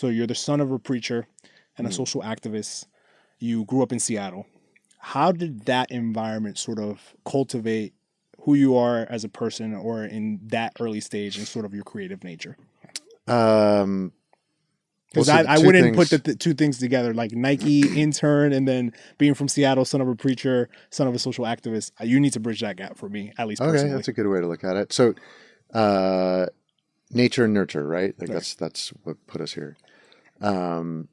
So you're the son of a preacher and a Mm. social activist. You grew up in Seattle. How did that environment sort of cultivate who you are as a person or in that early stage and sort of your creative nature? Um, well, Because so I two wouldn't put things. the two things together, like Nike intern and then being from Seattle, son of a preacher, son of a social activist. You need to bridge that gap for me, at least Okay, personally. that's a good way to look at it. So, uh, nature and nurture, right? Like Right. that's what put us here.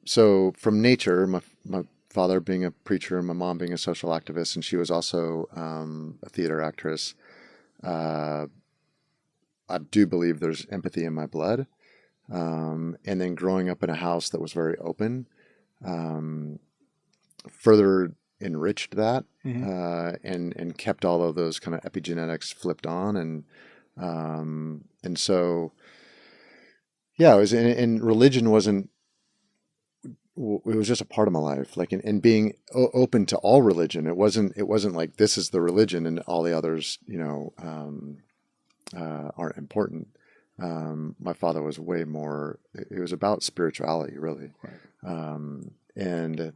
So from nature, my father being a preacher and my mom being a social activist, and she was also a theater actress. Uh, I do believe there's empathy in my blood. And then growing up in a house that was very open, um, further enriched that, Hmm. and kept all of those kind of epigenetics flipped on, and so yeah, it was, and religion wasn't. It was just a part of my life, like in being open to all religion. It wasn't like this is the religion and all the others, aren't important. My father was way more. It was about spirituality, really, Right. and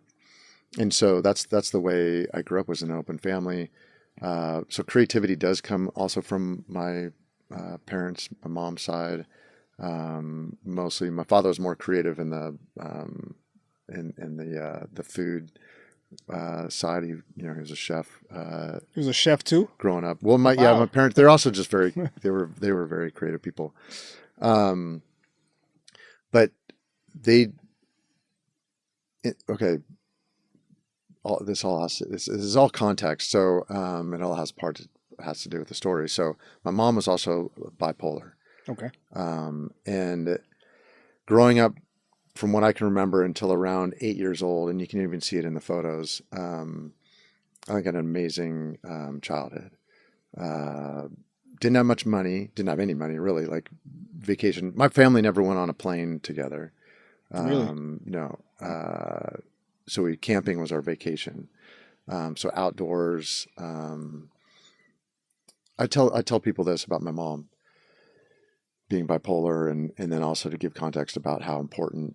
so that's the way I grew up, was in an open family. So creativity does come also from my parents, my mom's side. Mostly, my father was more creative in the food side. He was a chef He was a chef too. growing up. Well, my Wow. parents, they're also just very, they were very creative people. Um, but they, okay, this is all context. So, it all has to do with the story. So my mom was also bipolar. Okay. And growing up, from what I can remember until around 8 years old, and you can even see it in the photos, I think I had an amazing childhood. Uh, didn't have much money, didn't have any money really. Like vacation, my family never went on a plane together. Really? No, so camping was our vacation. So outdoors. I tell people this about my mom being bipolar, and then also to give context about how important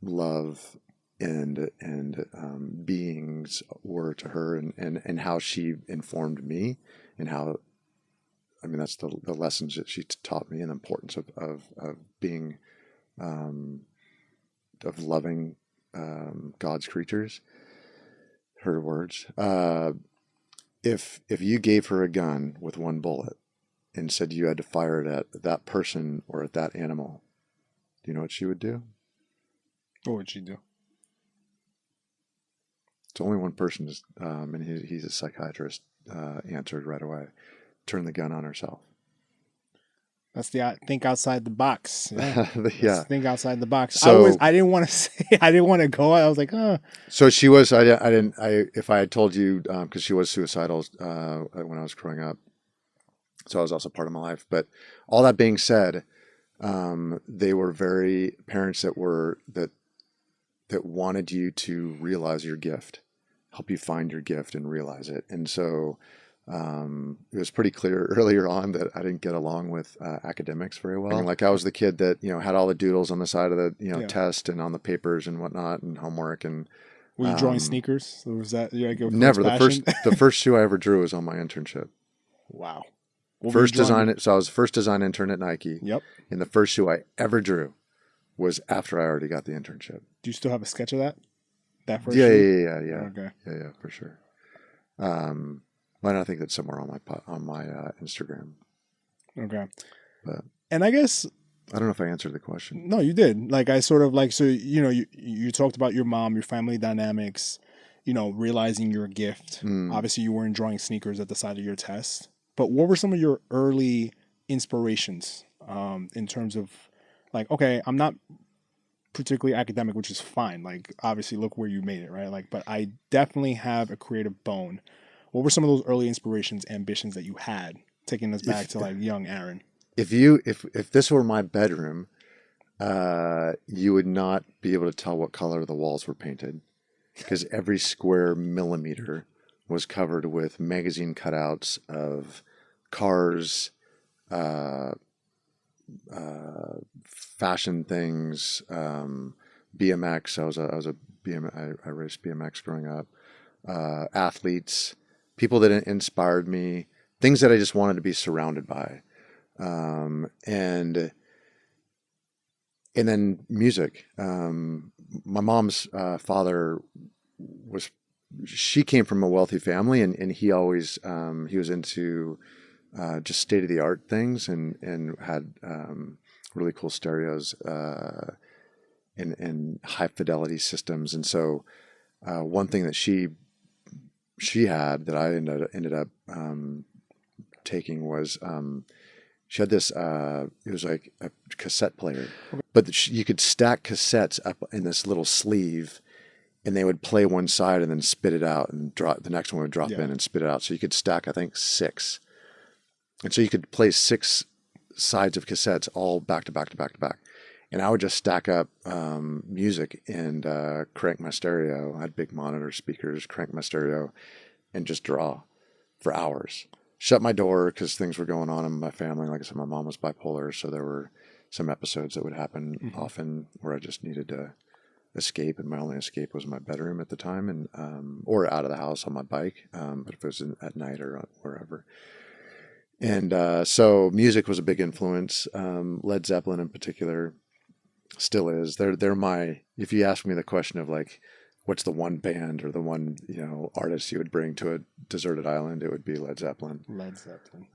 love and beings were to her, and how she informed me, and how, I mean, that's the lessons that she taught me, and the importance of being, um, of loving God's creatures. Her words. If you gave her a gun with one bullet and said you had to fire it at that person or at that animal, do you know what she would do? What would she do? It's only one person, and he's a psychiatrist, answered right away. Turn the gun on herself. That's the think outside the box. Yeah. Let's Yeah. think outside the box. So I didn't want to say, I didn't want to go. I was like, oh, so she was. I didn't. If I had told you, because she was suicidal when I was growing up. So I was also part of my life. But all that being said, they were very parents that wanted you to realize your gift, help you find your gift and realize it. And so it was pretty clear earlier on that I didn't get along with academics very well. Like I was the kid that had all the doodles on the side of the yeah. test and on the papers and whatnot and homework, and Were you drawing sneakers? Or was that your first never passion? the first shoe I ever drew was on my internship. Wow. What were you First drawing? design. So I was the first design intern at Nike, Yep. and the first shoe I ever drew was after I already got the internship. Do you still have a sketch of that? That first Yeah, shoe? yeah, Okay. yeah, for sure. But I think that's somewhere on my Instagram. Okay. But And I guess I don't know if I answered the question. no, you did. Like I sort of like so you talked about your mom, your family dynamics, realizing your gift. Mm. Obviously, you weren't drawing sneakers at the side of your test. But what were some of your early inspirations in terms of like, okay, I'm not particularly academic, which is fine. Like, obviously, look where you made it, right? Like, but I definitely have a creative bone. What were some of those early inspirations, ambitions that you had, taking us back If to like young Aaron? if this were my bedroom, you would not be able to tell what color the walls were painted, because every square millimeter was covered with magazine cutouts of cars, uh, fashion things, BMX. I was a I raced BMX growing up. Athletes, people that inspired me, things that I just wanted to be surrounded by, and then music. My mom's father was she came from a wealthy family, and he always he was into just state of the art things, and had really cool stereos and high fidelity systems. And so one thing that she had that I ended up taking was she had this it was like a cassette player, but you could stack cassettes up in this little sleeve, and they would play one side and then spit it out, and drop the next one would drop Yeah. in and spit it out. So you could stack, I think, 6. And so you could play 6 sides of cassettes all back to back to back to back. And I would just stack up music and crank my stereo. I had big monitor speakers, crank my stereo, and just draw for hours. Shut my door because things were going on in my family. Like I said, my mom was bipolar, so there were some episodes that would happen often where I just needed to escape, and my only escape was my bedroom at the time, and or out of the house on my bike. But if it was at night or wherever. And so music was a big influence. Led Zeppelin in particular still is. They're my, if you ask me the question of like, what's the one band or the one, artist you would bring to a deserted island, it would be Led Zeppelin. Led Zeppelin.